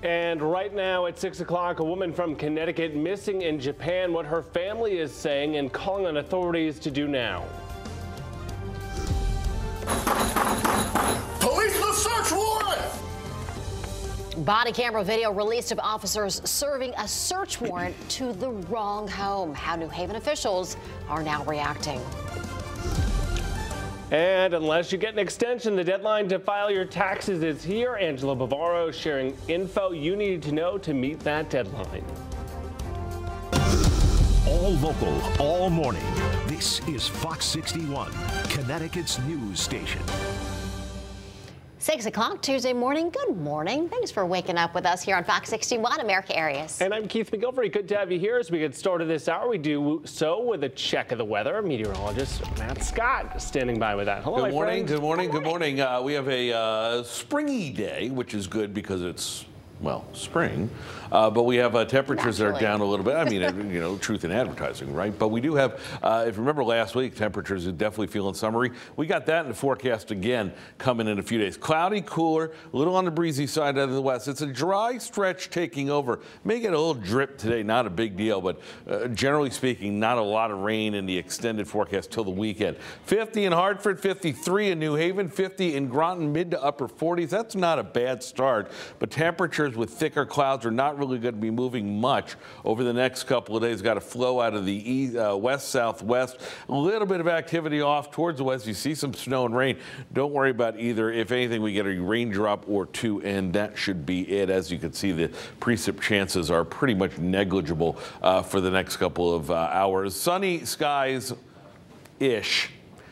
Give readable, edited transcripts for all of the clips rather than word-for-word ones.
And right now at 6 o'clock, a woman from Connecticut missing in Japan. What her family is saying and calling on authorities to do now. Police the search warrant! Body camera video released of officers serving a search warrant to the wrong home. How New Haven officials are now reacting. And unless you get an extension, the deadline to file your taxes is here. Angela Bavaro sharing info you need to know to meet that deadline. All local, all morning. This is Fox 61, Connecticut's news station. 6 o'clock Tuesday morning. Good morning. Thanks for waking up with us here on Fox 61, America Areas. And I'm Keith McGilvery. Good to have you here as we get started this hour. We do so with a check of the weather. Meteorologist Matt Scott standing by with that. Hello, good morning, friend. good morning, good morning. We have a springy day, which is good because it's, well, spring. But we have temperatures that are down a little bit. I mean, you know, truth in advertising, right? But we do have, if you remember last week, temperatures are definitely feeling summery. We got that in the forecast again coming in a few days. Cloudy, cooler, a little on the breezy side of the west. It's a dry stretch taking over. May get a little drip today, not a big deal, but generally speaking, not a lot of rain in the extended forecast till the weekend. 50 in Hartford, 53 in New Haven, 50 in Groton, mid to upper 40s. That's not a bad start, but temperatures with thicker clouds are not really going to be moving much over the next couple of days. Got a flow out of the west-southwest. A little bit of activity off towards the west. You see some snow and rain. Don't worry about either. If anything, we get a raindrop or two, and that should be it. As you can see, the precip chances are pretty much negligible for the next couple of hours. Sunny skies-ish.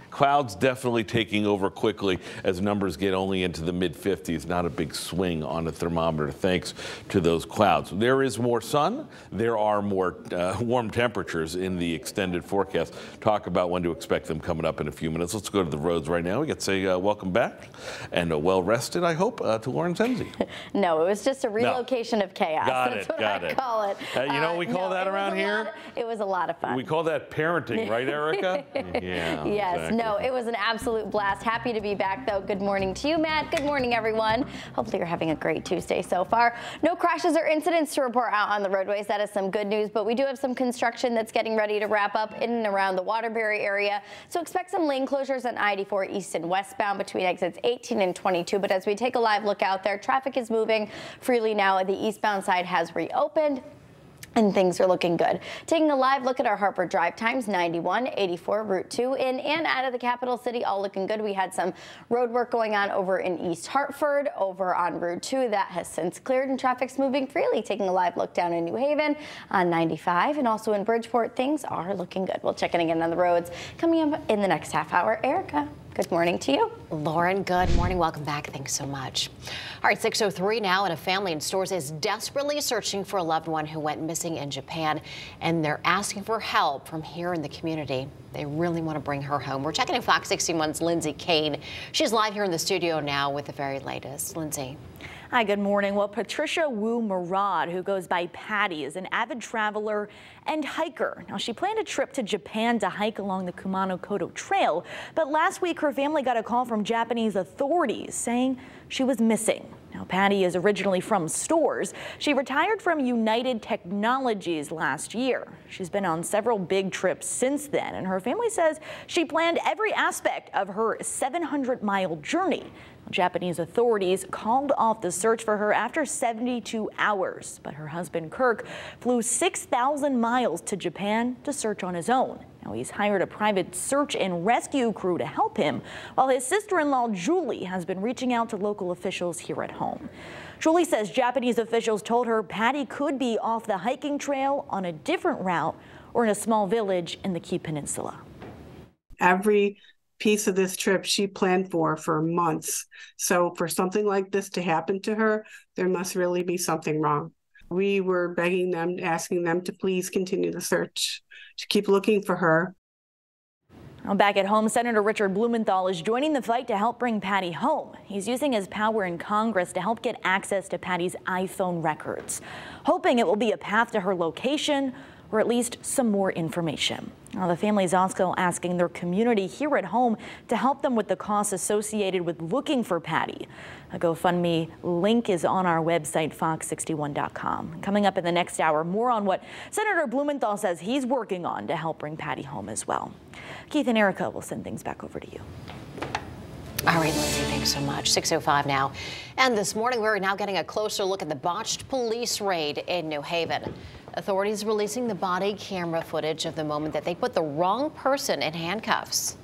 Clouds definitely taking over quickly as numbers get only into the mid-50s. Not a big swing on the thermometer thanks to those clouds. There is more sun. There are more warm temperatures in the extended forecast. Talk about when to expect them coming up in a few minutes. Let's go to the roads right now. We got to say welcome back and well-rested, I hope, to Lauren Zenzi. No, it was just a relocation of chaos. That's what I call it. You know what we call that around here? It was a lot of fun. We call that parenting, right, Erica? Yeah. Yes, exactly. No, it was an absolute blast. Happy to be back, though. Good morning to you, Matt. Good morning, everyone. Hopefully you're having a great Tuesday so far. No crashes or incidents to report out on the roadways. That is some good news, but we do have some construction that's getting ready to wrap up in and around the Waterbury area. So expect some lane closures on I-84 east and westbound between exits 18 and 22. But as we take a live look out there, traffic is moving freely now. The eastbound side has reopened, and things are looking good. Taking a live look at our Hartford drive times, 91, 84, Route 2 in and out of the capital city, all looking good. We had some road work going on over in East Hartford, over on Route 2. That has since cleared and traffic's moving freely. Taking a live look down in New Haven on 95 and also in Bridgeport, things are looking good. We'll check in again on the roads coming up in the next half hour. Erica, good morning to you. Lauren, good morning. Welcome back. Thanks so much. All right, 6:03 now, and a family in Stores is desperately searching for a loved one who went missing in Japan, and they're asking for help from here in the community. They really want to bring her home. We're checking in Fox 61's Lindsay Kane. She's live here in the studio now with the very latest. Lindsay. Hi, good morning. Well, Patricia Wu Murad, who goes by Patty, is an avid traveler and hiker. Now, she planned a trip to Japan to hike along the Kumano-Koto Trail, but last week her family got a call from Japanese authorities saying she was missing. Now, Patty is originally from Stores. She retired from United Technologies last year. She's been on several big trips since then, and her family says she planned every aspect of her 700-mile journey. Japanese authorities called off the search for her after 72 hours, but her husband Kirk flew 6,000 miles to Japan to search on his own. Now he's hired a private search and rescue crew to help him, while his sister-in-law Julie has been reaching out to local officials here at home. Julie says Japanese officials told her Patty could be off the hiking trail on a different route or in a small village in the Key Peninsula. Every piece of this trip she planned for months. So for something like this to happen to her, there must really be something wrong. We were begging them, asking them to please continue the search, to keep looking for her. Now back at home, Senator Richard Blumenthal is joining the fight to help bring Patty home. He's using his power in Congress to help get access to Patty's iPhone records, hoping it will be a path to her location or at least some more information. Now, the family is also asking their community here at home to help them with the costs associated with looking for Patty. A GoFundMe link is on our website, fox61.com. Coming up in the next hour, more on what Senator Blumenthal says he's working on to help bring Patty home as well. Keith and Erica will send things back over to you. All right, Lindsay, thanks so much. 6:05 now. And this morning, we're now getting a closer look at the botched police raid in New Haven. Authorities releasing the body camera footage of the moment that they put the wrong person in handcuffs.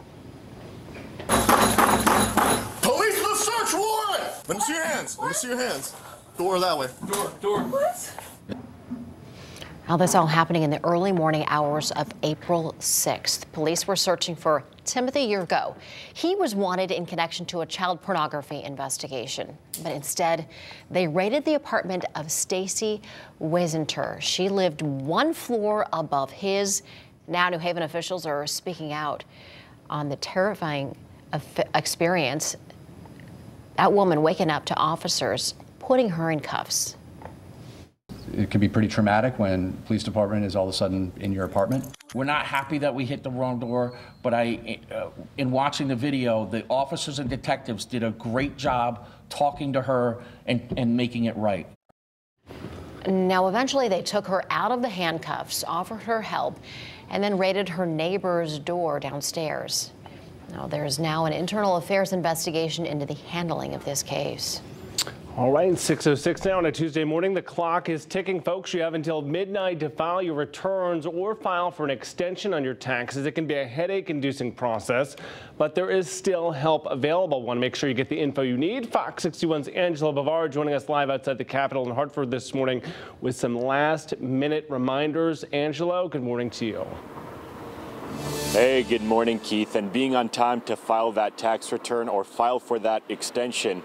Police with a search warrant! Let me see your hands. Let me see your hands. Door that way. Door. What? Now, this all happening in the early morning hours of April 6th. Police were searching for Timothy Yurgo. He was wanted in connection to a child pornography investigation, but instead they raided the apartment of Stacy Wizenter. She lived one floor above his. Now New Haven officials are speaking out on the terrifying experience. That woman waking up to officers putting her in cuffs. It can be pretty traumatic when the police department is all of a sudden in your apartment. We're not happy that we hit the wrong door, but in watching the video, the officers and detectives did a great job talking to her and making it right. Now, eventually they took her out of the handcuffs, offered her help, and then raided her neighbor's door downstairs. Now, there's now an internal affairs investigation into the handling of this case. All right, 6:06 now on a Tuesday morning. The clock is ticking, folks. You have until midnight to file your returns or file for an extension on your taxes. It can be a headache-inducing process, but there is still help available. Want to make sure you get the info you need. Fox 61's Angela Bavaro joining us live outside the Capitol in Hartford this morning with some last-minute reminders. Angelo, good morning to you. Hey, good morning, Keith. And being on time to file that tax return or file for that extension,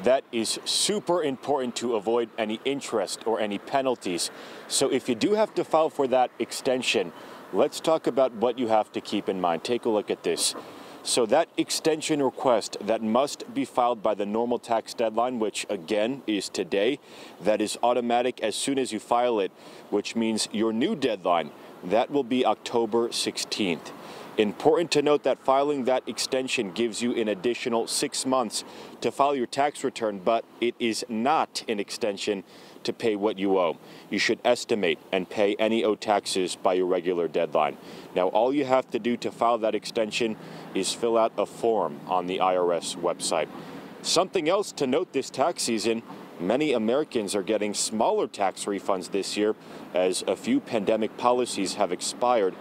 that is super important to avoid any interest or any penalties. So if you do have to file for that extension, let's talk about what you have to keep in mind. Take a look at this. So that extension request that must be filed by the normal tax deadline, which again is today, that is automatic as soon as you file it, which means your new deadline, that will be October 16th. Important to note that filing that extension gives you an additional 6 months to file your tax return, but it is not an extension to pay what you owe. You should estimate and pay any owed taxes by your regular deadline. Now, all you have to do to file that extension is fill out a form on the IRS website. Something else to note this tax season, many Americans are getting smaller tax refunds this year as a few pandemic policies have expired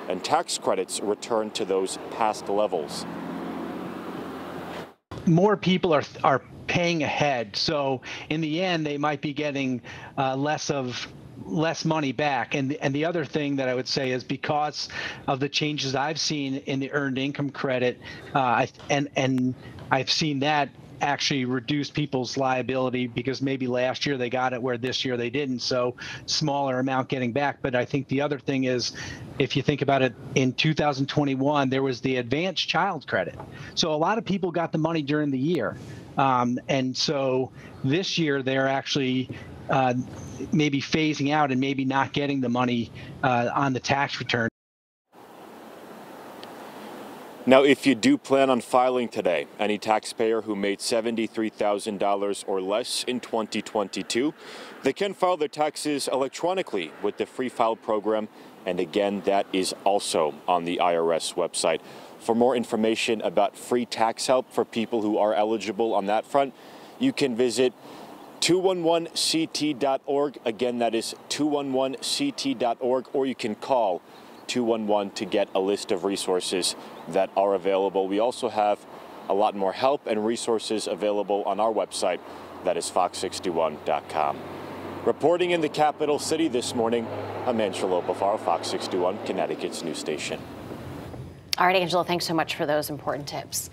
and tax credits return to those past levels. More people are paying ahead, so in the end they might be getting less money back. And the other thing that I would say is because of the changes I've seen in the earned income credit, and I've seen that actually reduce people's liability because maybe last year they got it where this year they didn't, so smaller amount getting back. But I think the other thing is, if you think about it, in 2021 there was the advanced child credit, so a lot of people got the money during the year, and so this year they're actually maybe phasing out and maybe not getting the money on the tax return. Now, if you do plan on filing today, any taxpayer who made $73,000 or less in 2022, they can file their taxes electronically with the Free File program. And again, that is also on the IRS website. For more information about free tax help for people who are eligible on that front, you can visit 211ct.org. Again, that is 211ct.org, or you can call 211 to get a list of resources that are available. We also have a lot more help and resources available on our website, that is fox61.com. Reporting in the capital city this morning, I'm Angelo Bavaro, Fox 61, Connecticut's news station. All right, Angelo, thanks so much for those important tips.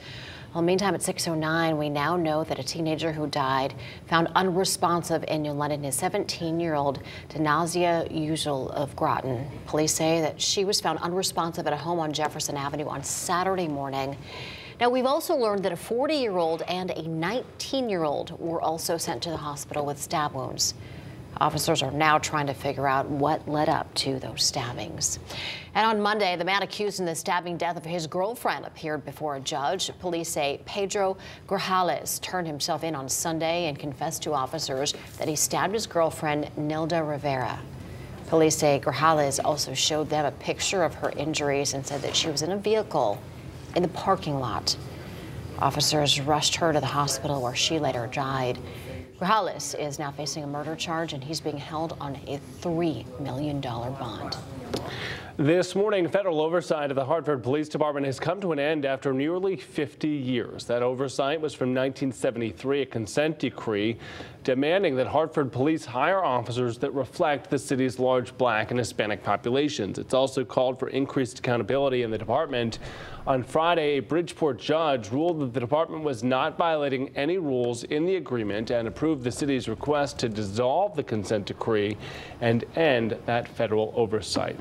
Well, meantime, at 6:09, we now know that a teenager who died found unresponsive in New London is 17-year-old Danazia Usual of Groton. Police say that she was found unresponsive at a home on Jefferson Avenue on Saturday morning. Now, we've also learned that a 40-year-old and a 19-year-old were also sent to the hospital with stab wounds. Officers are now trying to figure out what led up to those stabbings. And on Monday, the man accused in the stabbing death of his girlfriend appeared before a judge. Police say Pedro Grajales turned himself in on Sunday and confessed to officers that he stabbed his girlfriend, Nilda Rivera. Police say Grajales also showed them a picture of her injuries and said that she was in a vehicle in the parking lot. Officers rushed her to the hospital where she later died. Grajales is now facing a murder charge, and he's being held on a $3 million bond. This morning, federal oversight of the Hartford Police Department has come to an end after nearly 50 years. That oversight was from 1973, a consent decree demanding that Hartford police hire officers that reflect the city's large Black and Hispanic populations. It's also called for increased accountability in the department. On Friday, a Bridgeport judge ruled that the department was not violating any rules in the agreement and approved the city's request to dissolve the consent decree and end that federal oversight.